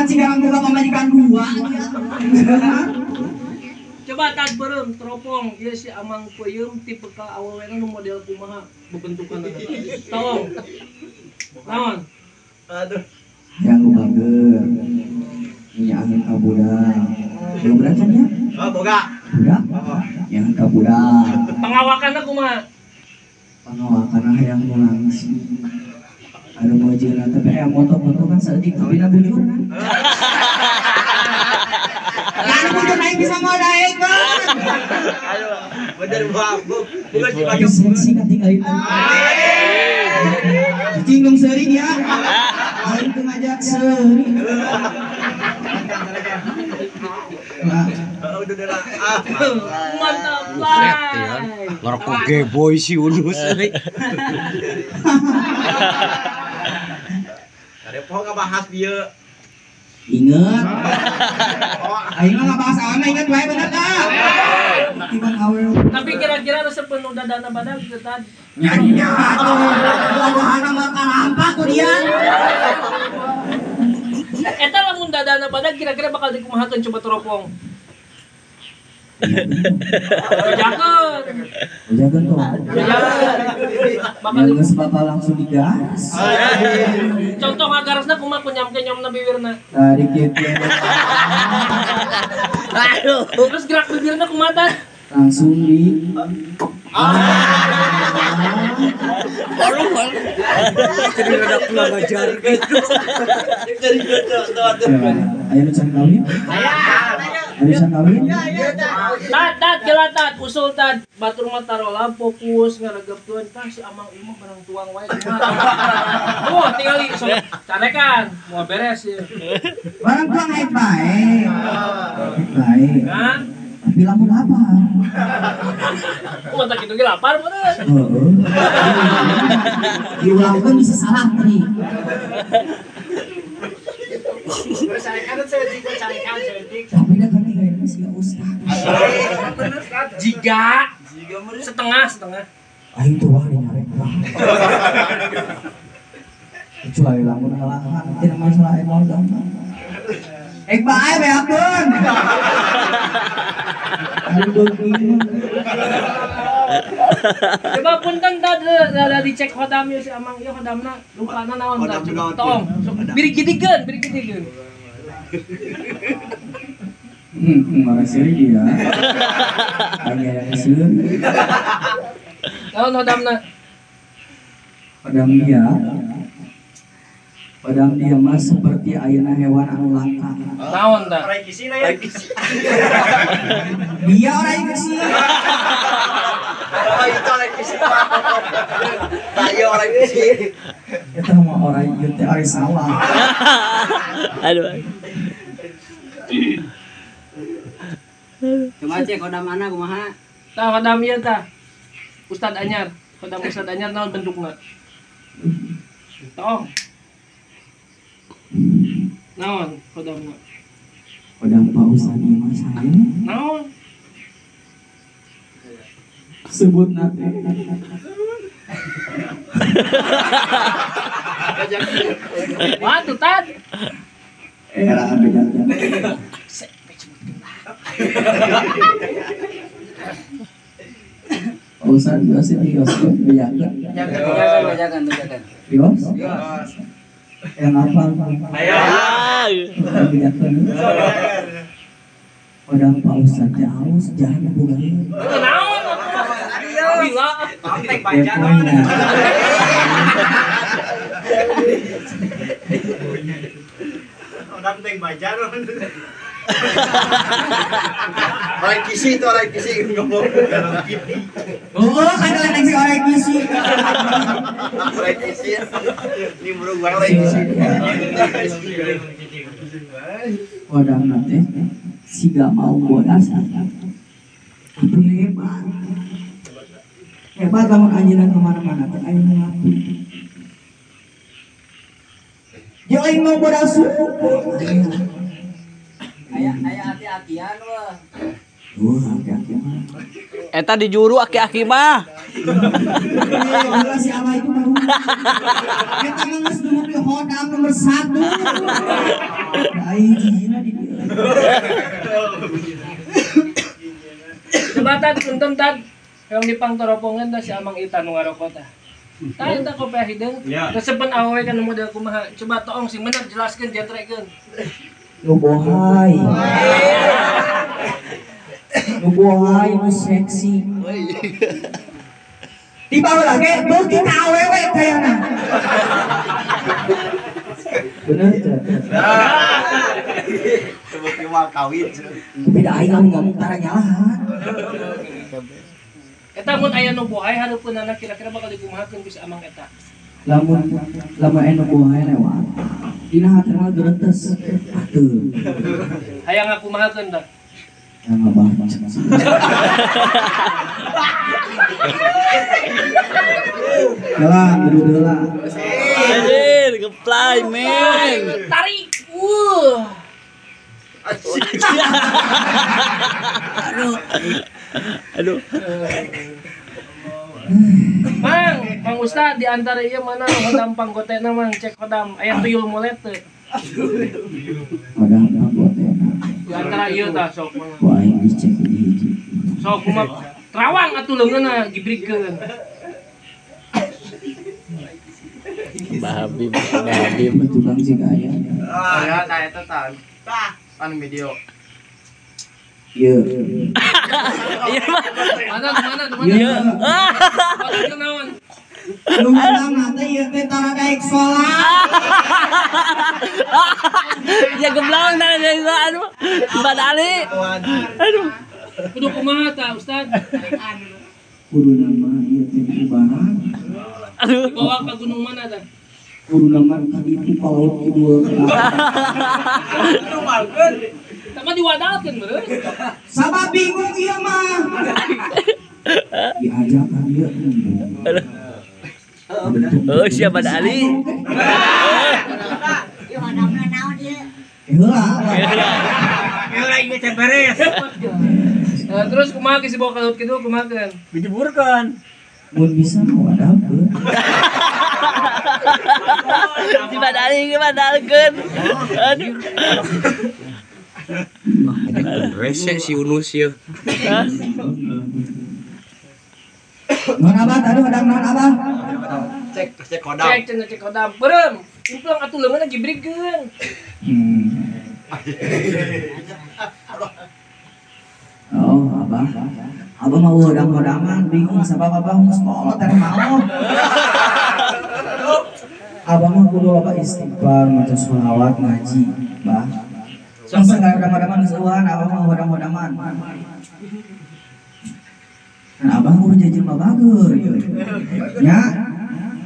sih kan buka pemajikan dua. Coba tad beureum teropong ieu si Amang Peuyeum tipe ka awalna nu model kumaha bebentukan tolong. Naon? Aduh. Yang bager. Ini angin kabudang. Belum berangkat ya? Oh, boga. Udah? Yang kabudang. Pengawakanna kumaha? Pengawakan yang langsung. Anu mojeuna teh moto-moto kan saeutik dina bujur kan. Kan bujur naik bisa modaekeun. Aduh, bener Bu. Bukan dipakai Seksi katinggalin. Cinggung seuring ya. Aing teu ngajak seuring. Udah. Mantap bae. Ngerokok geboy si Ulus euy. Ada poho ngabahas dieu. Ingat. Aing mah ngabahas awan ingat wae bener tah. Tiba awal. Tapi kira-kira resep penuh dadana badak teu tad. Nyanya. Bobohana mah kalampak ku dia. Eta lamun dadana badak kira-kira bakal dikumahakeun coba teropong. Jakeun. Jakeun tuh. Bakal Geus bapak langsung digas. contoh ngagarasna kumaha ku nyamke nyomna bibirna. Tadi kieu. Aduh. Terus gerak bibirna kumaha tad? Langsung di Jadi rada kurang ajar gitu. Ayo nu can kawin? Ayo can kawin? Tad kila tad usul tad batur mah tarola fokus ngaregepkeun tah si Amang ieu mah barang tuang wae kumaha. Oh tingali so carekan moal beres ieu. Barang tuang naik baik. Baik. Kan? Tapi lamun apa? Oh tak kitu ge lapar meureun. Heeh. Diulangkeun bisa salah nih. Tapi dah ketinggalan si Ustaz. Jiga setengah. Aing tuh wah nyarek lah. Kecuali lamun halangan tidak masalah emosi. Bae beakeun. Aduh begini. Coba punten tad rada dicek hodam ieu si Amang ieu hodamna rupana naon tad. Tong biri gidikeun. Marah seri dia. Hanya yang sieun. Naon hodamna? Padam dia mah seperti ayeuna hewan anu langka. Naon tah? Orang kisi lah ya. Dia orang kisi. Oh, itu orang kisi. Saya orang kisi. Eta mah orang ieu teh ari sawah. Aduh. Coba cek kodam mana kumaha? Tah hodam ieu tah. Ustad anyar. Hodam Ustad anyar naon bentukna? Tong. Naon hodamna? Padam Pak Ustad ieu mah saya. Naon? Sebut nate. Wah, tuh tad. Era beda. Pak Ustad biasa dios bejaga. Jagan. Dios? Yang apa? Padam Pak Ustad teh alus jangan boga. Naon? Gila. Kontek panjang. Orang teng bajar. Orang kisi itu orang kisi ngomong. Oh, kan lagi si orang kisi. Orang kisi. Ini burung orang kisi. Padam nate si gak mau bodas. Tapi hebat lamun anjeunna kemana-mana teh aing ngaku. Jeung aing mau bodas. Aya hati-hatian weh. Hati-hati mah. Eta di juru aki-aki mah. Kalau si Abah itu baru. Kita geus nuju hodam nomor 1. hiji-hijina di dieu. Coba tad punten tad yang dipangtoropongan tah si Amang Ita nu ngarokok tah. Tah eta kopi hideung. Resepen awewe kan model kumaha. Coba toong sing bener jelaskeun jentrekeun. Nu bohay. Nu bohay nu seksi. Tiba lagi beuki ka awewe kayana. Bener teh. Seperti mal kawin. Beda aing ngomong tara nyalahan. Eta mun aya nu bohay hareupeunana kira-kira bakal dikumahakeun ku si Amang eta. Lamun anu bohay lewat. Dina hati mah geureuteus. Atuh. Hayang ngakumahakeun tah. Yang ngabah. Yalah, dulu lah. Anjir, geplay, Meng. Tarik. Aduh. Mang Ustad di antara ieu mana nu hodam panggotena mang cek hodam aya tuyul mulet teh. Ada anggotena. Di antara ieu tah sok mang. Ku aing dicek di hiji. Sok kumaha terawang atuh leungeunna gibrikeun. Babim. Tukang sih aya. Ya, tah eta tah. Tah, anu video. Ieu. Mana? Ieu. Mana naon? Lu ngomong teh ieu teh tara daek salat. Ya geblong dah aduh. Badali. Aduh. Kudu kumaha tah Ustad? Kudu nama ieu teh kubahan. Aduh. Bawa ka gunung mana tah? Kudu nama ka ditu palaut kidul. Tama diwadalkeun beureus. Sabab bingung ieu mah. Diajak ka dieu. Oh, siapa Badali? Heula ieu teh beres. Terus kumaha ge si bawa ka laut kidul kumahakeun? Dijeburkan. Mun bisa mah wadahkeun. Si Badali badalkeun. Aduh. Rese si Unus ieu. Non abah tadi hodang non abah. Cek kodam. Cek hodam. Beureum. Implang atuh leungeunna gibrikeun. Oh, abah. Abah mau hodang-hodangan bingung sabab abah mau sekolah teh mau. Abah mah kudu loba istighfar, maca sholawat, ngaji, bah. Masa gak hodang-hodangan seueuhan, abah mah hodang-hodangan. Nah, abah kudu jajan mah bager. Ya.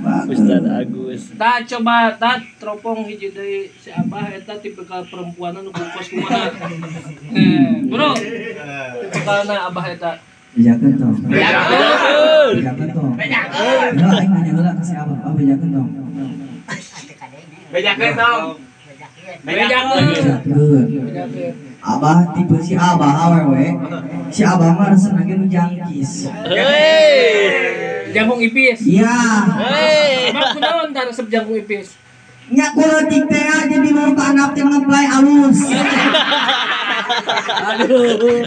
Bagus. Ustaz Agus. Tah coba tah teropong hiji deui si Abah eta tipikal perempuan nu bungkus kumaha. Bro. Tipikalna Abah eta. Bejakeun tong. Bejakeun. Bejakeun tong. Bejakeun. Ya aing nanya heula ka si Abah, ah bejakeun tong. Bejakeun tong. Bejakeun. Bejakeun. Abah tipe si Abah awewe. Si Abah mah resep lagi nu jangkis. Jagung ipis. Iya. Abah kunaon tah resep jagung ipis? Nya kuletik teh aja di luar panap teh ngeplay alus. Aduh.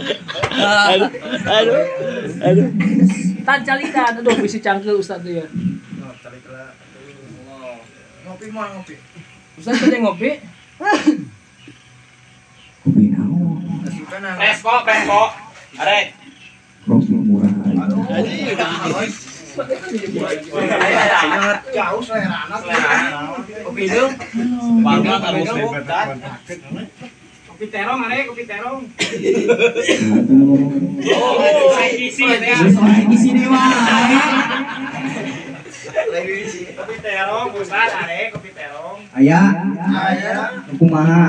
Tan calita aduh bisi cangkeul Ustaz teh ya. Ngopi mah ngopi. Ustaz teh ngopi. Kopi naon? Presko. Arek. Kopi murah. Jauh selerana. Kopi dong. Bangga harus lebetan. Kopi terong arek, kopi terong. Oh, Soalnya di sini wae. Kopi terong, Ustaz arek, kopi terong. Aya. Kumaha?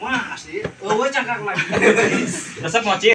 Wah, asli. Eueuh cangkang lagi. Resep mochi.